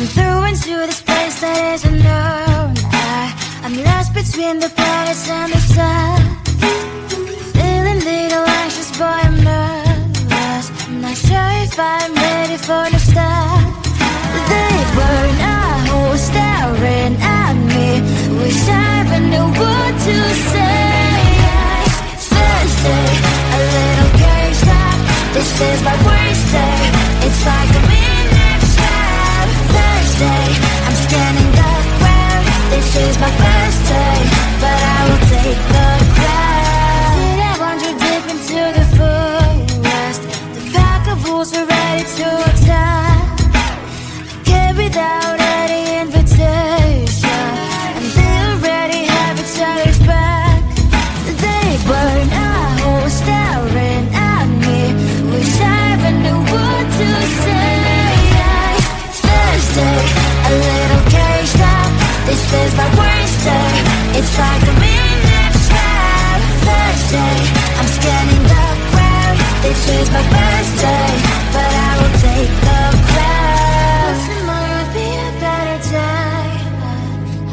I'm through into this place that is unknown. I'm lost between the planets and the sun. Feeling little anxious, boy, I'm nervous. I'm not sure if I'm ready for the start. They were not who staring at me. Wish I even knew what to say. Thursday, a little caged up. This is my worst day. It's like a midnight trap. Thursday, I'm scanning the ground. This is my first day, but I will take the crown. Did I wander deep into the forest? The pack of wolves were ready to attack. I came without any invitation, and they already have each other's back. They were not who staring at me. Wish I even knew what to say. Thursday, a little caged up. This is my worst day. It's like a midnight trap. Thursday, I'm scanning the ground. This is my first day, but I will take the crown. Tomorrow will be a better day.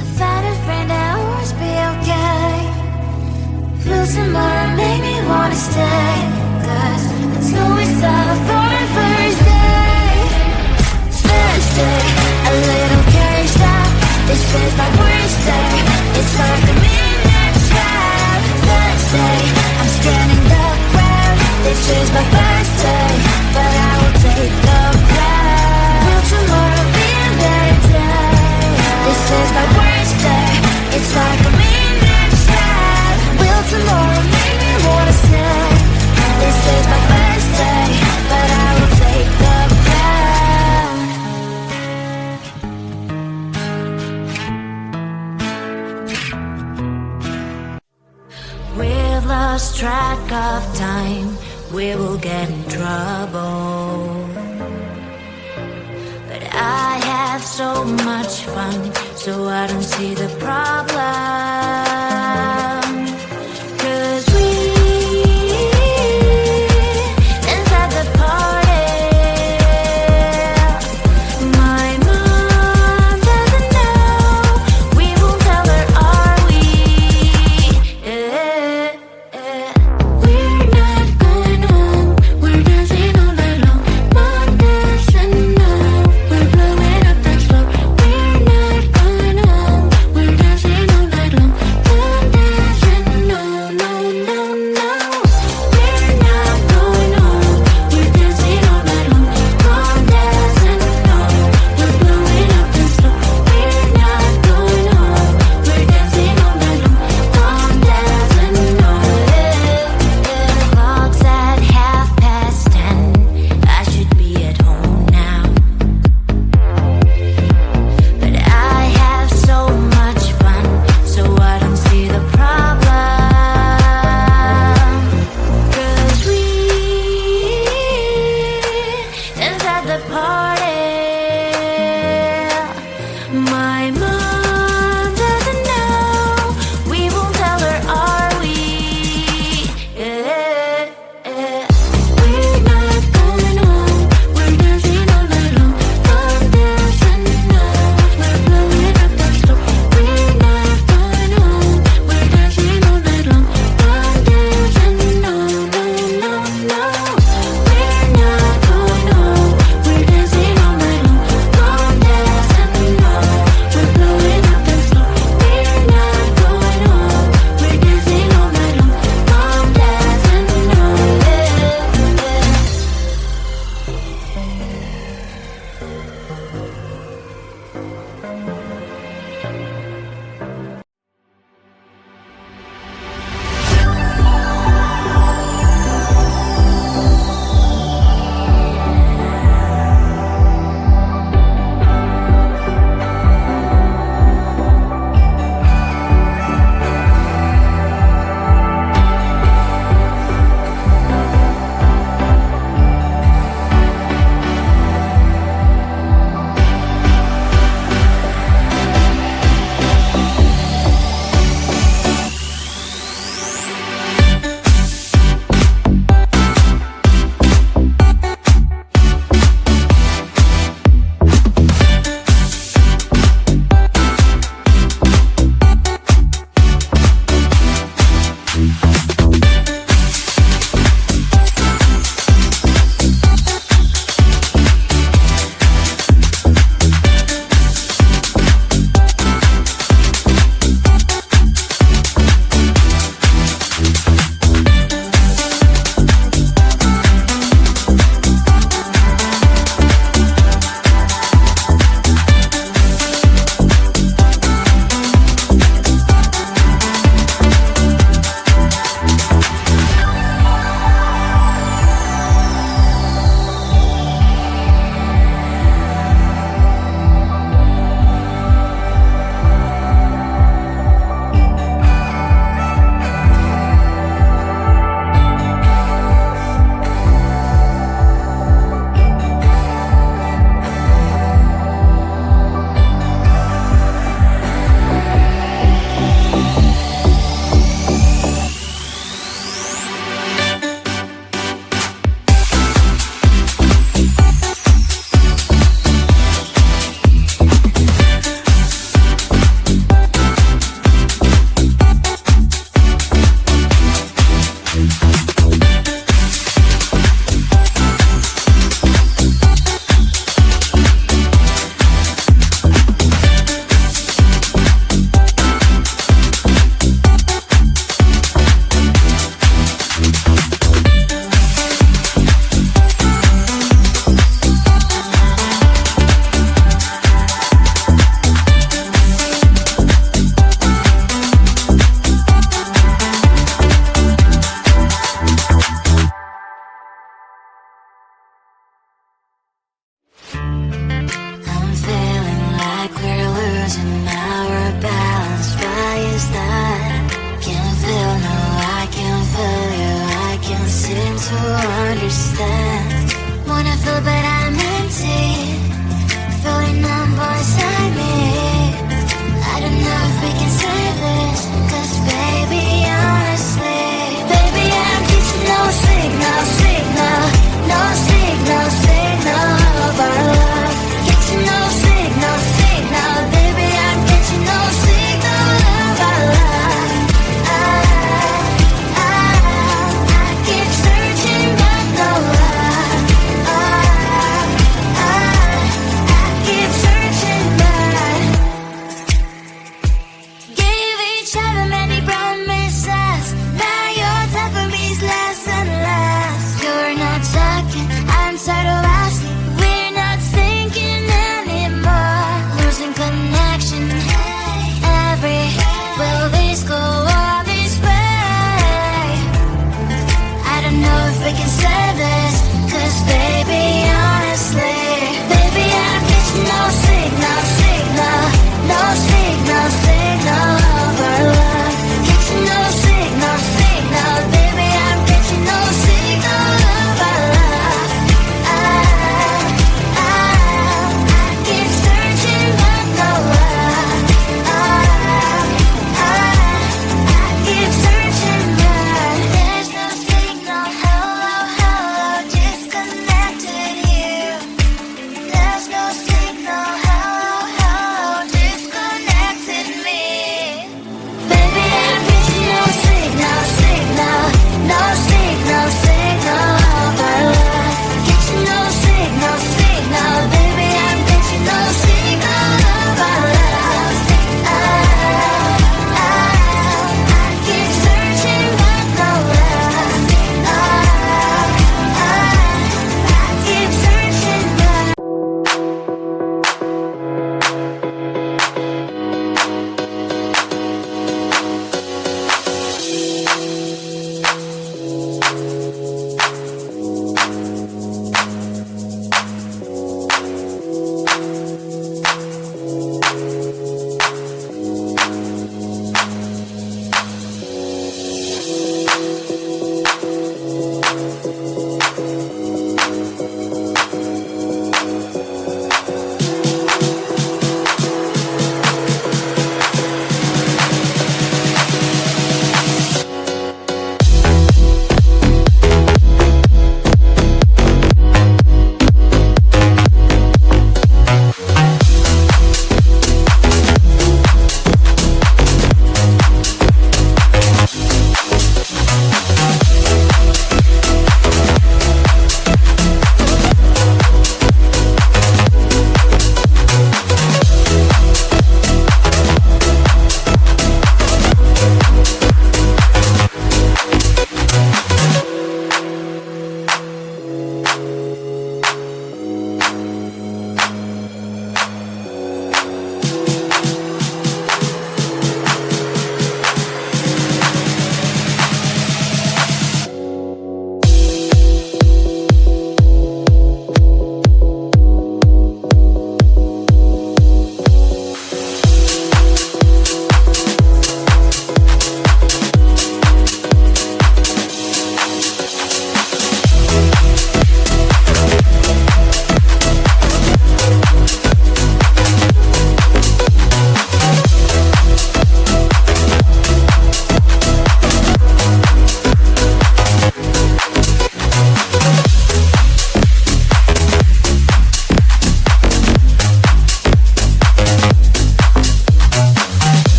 I found a friend that will always be okay. Will tomorrow make me wanna stay? 'Cause it's always tough for the first day. Thursday, a little caged up. This is my worst day. It's like a midnight trap. Thursday, I'm scanning the ground. This is my first day, but I will take the crown. Will tomorrow be a better day? This is my worst day. It's like a midnight trap. Will tomorrow make me wanna stay? This is my first day, but I will take the crown. We've lost track of time, we will get in trouble. But I have so much fun, so I don't see the problem. 'Cause we inside the party. My mom doesn't know. We won't tell her, are we? We're not going home. We're dancing all night long. Mom doesn't know. We're blowing up the floor. We're not going home. We're dancing all night long. Mom doesn't know. No, no, no. We're not going home. We're dancing all night long. Mom doesn't know. We're blowing up the floor. We're not going home. We're dancing all night long. Mom doesn't know. Clock's at 10:30. I should be at home now. But I have so much fun, so I don't see the problem. 'Cause we inside the party.